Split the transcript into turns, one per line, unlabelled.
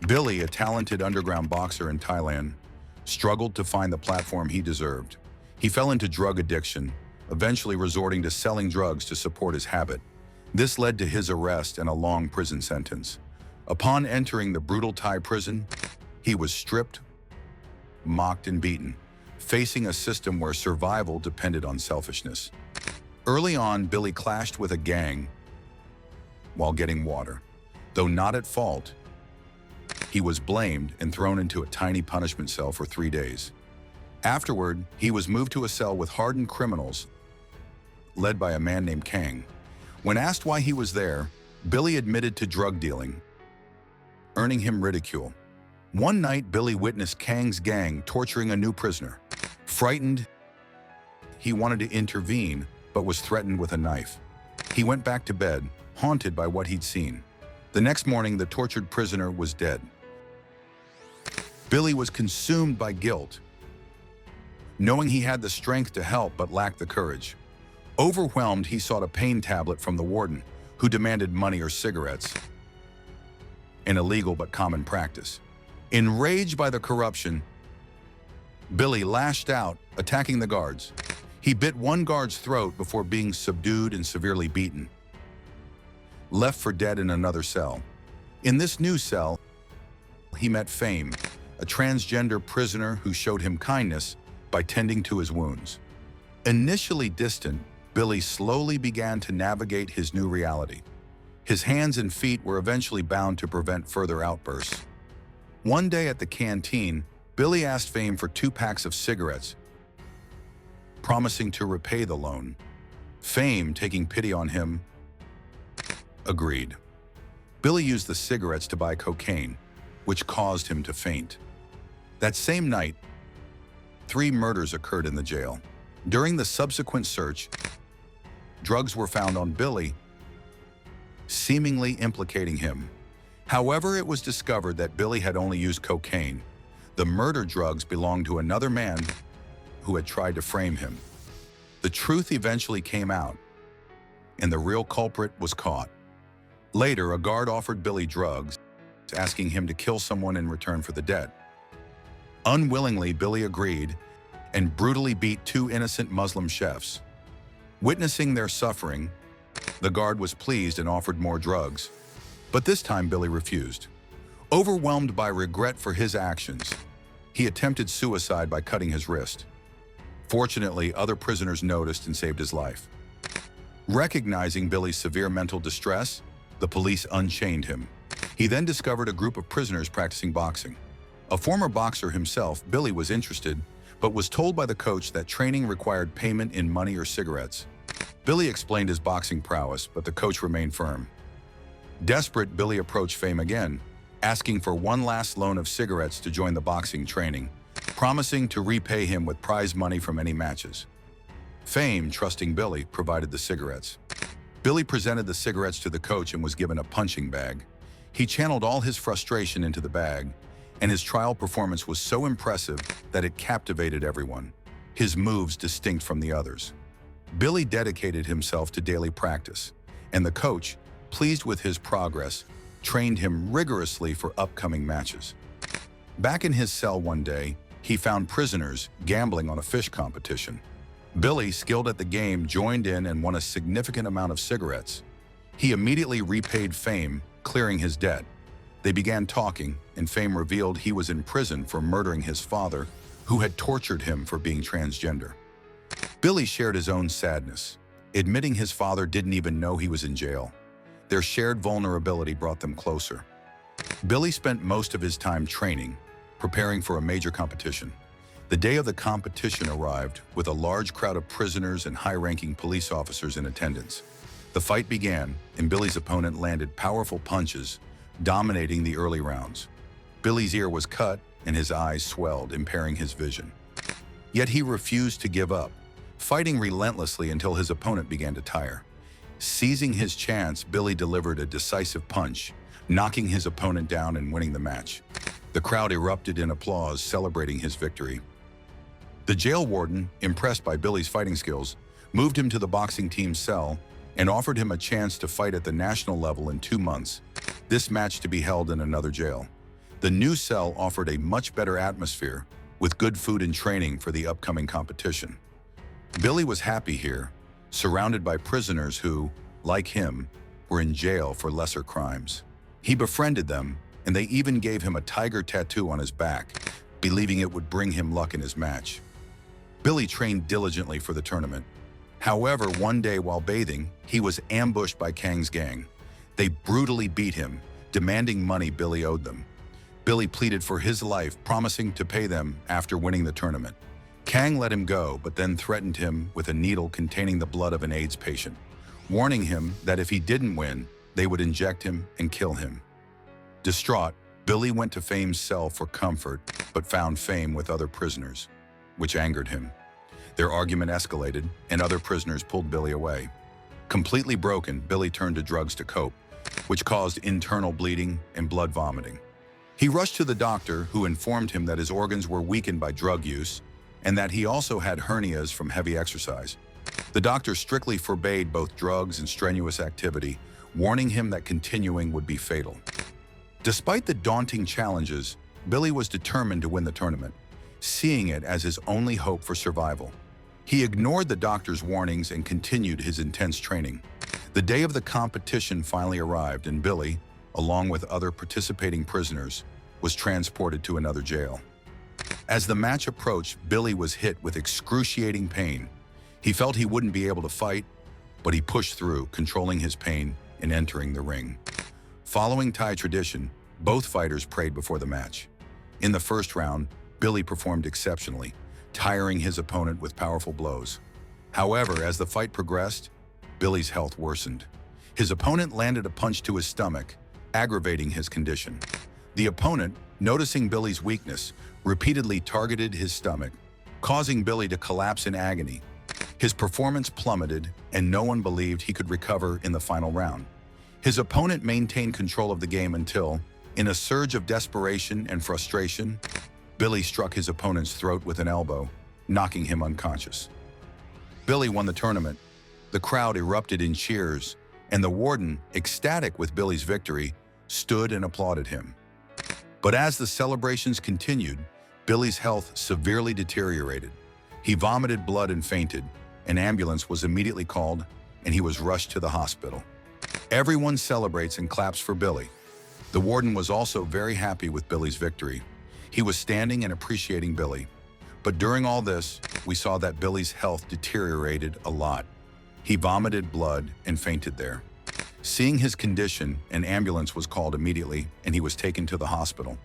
Billy, a talented underground boxer in Thailand, struggled to find the platform he deserved. He fell into drug addiction, eventually resorting to selling drugs to support his habit. This led to his arrest and a long prison sentence. Upon entering the brutal Thai prison, he was stripped, mocked, and beaten, facing a system where survival depended on selfishness. Early on, Billy clashed with a gang while getting water. Though not at fault, he was blamed and thrown into a tiny punishment cell for 3 days. Afterward, he was moved to a cell with hardened criminals, led by a man named Kang. When asked why he was there, Billy admitted to drug dealing, earning him ridicule. One night, Billy witnessed Kang's gang torturing a new prisoner. Frightened, he wanted to intervene, but was threatened with a knife. He went back to bed, haunted by what he'd seen. The next morning, the tortured prisoner was dead. Billy was consumed by guilt, knowing he had the strength to help but lacked the courage. Overwhelmed, he sought a pain tablet from the warden, who demanded money or cigarettes, an illegal but common practice. Enraged by the corruption, Billy lashed out, attacking the guards. He bit one guard's throat before being subdued and severely beaten, left for dead in another cell. In this new cell, he met Fame, a transgender prisoner who showed him kindness by tending to his wounds. Initially distant, Billy slowly began to navigate his new reality. His hands and feet were eventually bound to prevent further outbursts. One day at the canteen, Billy asked Fame for 2 packs of cigarettes, promising to repay the loan. Fame, taking pity on him, agreed. Billy used the cigarettes to buy cocaine, which caused him to faint. That same night, 3 murders occurred in the jail. During the subsequent search, drugs were found on Billy, seemingly implicating him. However, it was discovered that Billy had only used cocaine. The murder drugs belonged to another man who had tried to frame him. The truth eventually came out, and the real culprit was caught. Later, a guard offered Billy drugs, asking him to kill someone in return for the debt. Unwillingly, Billy agreed and brutally beat 2 innocent Muslim chefs. Witnessing their suffering, the guard was pleased and offered more drugs. But this time, Billy refused. Overwhelmed by regret for his actions, he attempted suicide by cutting his wrist. Fortunately, other prisoners noticed and saved his life. Recognizing Billy's severe mental distress, the police unchained him. He then discovered a group of prisoners practicing boxing. A former boxer himself, Billy was interested, but was told by the coach that training required payment in money or cigarettes. Billy explained his boxing prowess, but the coach remained firm. Desperate, Billy approached Fame again, asking for one last loan of cigarettes to join the boxing training, promising to repay him with prize money from any matches. Fame, trusting Billy, provided the cigarettes. Billy presented the cigarettes to the coach and was given a punching bag. He channeled all his frustration into the bag, and his trial performance was so impressive that it captivated everyone, his moves distinct from the others. Billy dedicated himself to daily practice, and the coach, pleased with his progress, trained him rigorously for upcoming matches. Back in his cell one day, he found prisoners gambling on a fish competition. Billy, skilled at the game, joined in and won a significant amount of cigarettes. He immediately repaid Fame, clearing his debt. They began talking, and Fame revealed he was in prison for murdering his father, who had tortured him for being transgender. Billy shared his own sadness, admitting his father didn't even know he was in jail. Their shared vulnerability brought them closer. Billy spent most of his time training, preparing for a major competition. The day of the competition arrived with a large crowd of prisoners and high-ranking police officers in attendance. The fight began, and Billy's opponent landed powerful punches, dominating the early rounds. Billy's ear was cut and his eyes swelled, impairing his vision. Yet he refused to give up, fighting relentlessly until his opponent began to tire. Seizing his chance, Billy delivered a decisive punch, knocking his opponent down and winning the match. The crowd erupted in applause, celebrating his victory. The jail warden, impressed by Billy's fighting skills, moved him to the boxing team's cell and offered him a chance to fight at the national level in 2 months, this match to be held in another jail. The new cell offered a much better atmosphere, with good food and training for the upcoming competition. Billy was happy here, surrounded by prisoners who, like him, were in jail for lesser crimes. He befriended them, and they even gave him a tiger tattoo on his back, believing it would bring him luck in his match. Billy trained diligently for the tournament. However, one day while bathing, he was ambushed by Kang's gang. They brutally beat him, demanding money Billy owed them. Billy pleaded for his life, promising to pay them after winning the tournament. Kang let him go, but then threatened him with a needle containing the blood of an AIDS patient, warning him that if he didn't win, they would inject him and kill him. Distraught, Billy went to Fame's cell for comfort, but found Fame with other prisoners, which angered him. Their argument escalated, and other prisoners pulled Billy away. Completely broken, Billy turned to drugs to cope, which caused internal bleeding and blood vomiting. He rushed to the doctor, who informed him that his organs were weakened by drug use and that he also had hernias from heavy exercise. The doctor strictly forbade both drugs and strenuous activity, warning him that continuing would be fatal. Despite the daunting challenges, Billy was determined to win the tournament, seeing it as his only hope for survival. He ignored the doctor's warnings and continued his intense training. The day of the competition finally arrived, and Billy, along with other participating prisoners, was transported to another jail. As the match approached, Billy was hit with excruciating pain. He felt he wouldn't be able to fight, but he pushed through, controlling his pain and entering the ring. Following Thai tradition, both fighters prayed before the match. In the first round, Billy performed exceptionally, tiring his opponent with powerful blows. However, as the fight progressed, Billy's health worsened. His opponent landed a punch to his stomach, aggravating his condition. The opponent, noticing Billy's weakness, repeatedly targeted his stomach, causing Billy to collapse in agony. His performance plummeted, and no one believed he could recover in the final round. His opponent maintained control of the game until, in a surge of desperation and frustration, Billy struck his opponent's throat with an elbow, knocking him unconscious. Billy won the tournament. The crowd erupted in cheers, and the warden, ecstatic with Billy's victory, stood and applauded him. But as the celebrations continued, Billy's health severely deteriorated. He vomited blood and fainted. An ambulance was immediately called, and he was rushed to the hospital. Everyone celebrates and claps for Billy. The warden was also very happy with Billy's victory. He was standing and appreciating Billy. But during all this, we saw that Billy's health deteriorated a lot. He vomited blood and fainted there. Seeing his condition, an ambulance was called immediately, and he was taken to the hospital.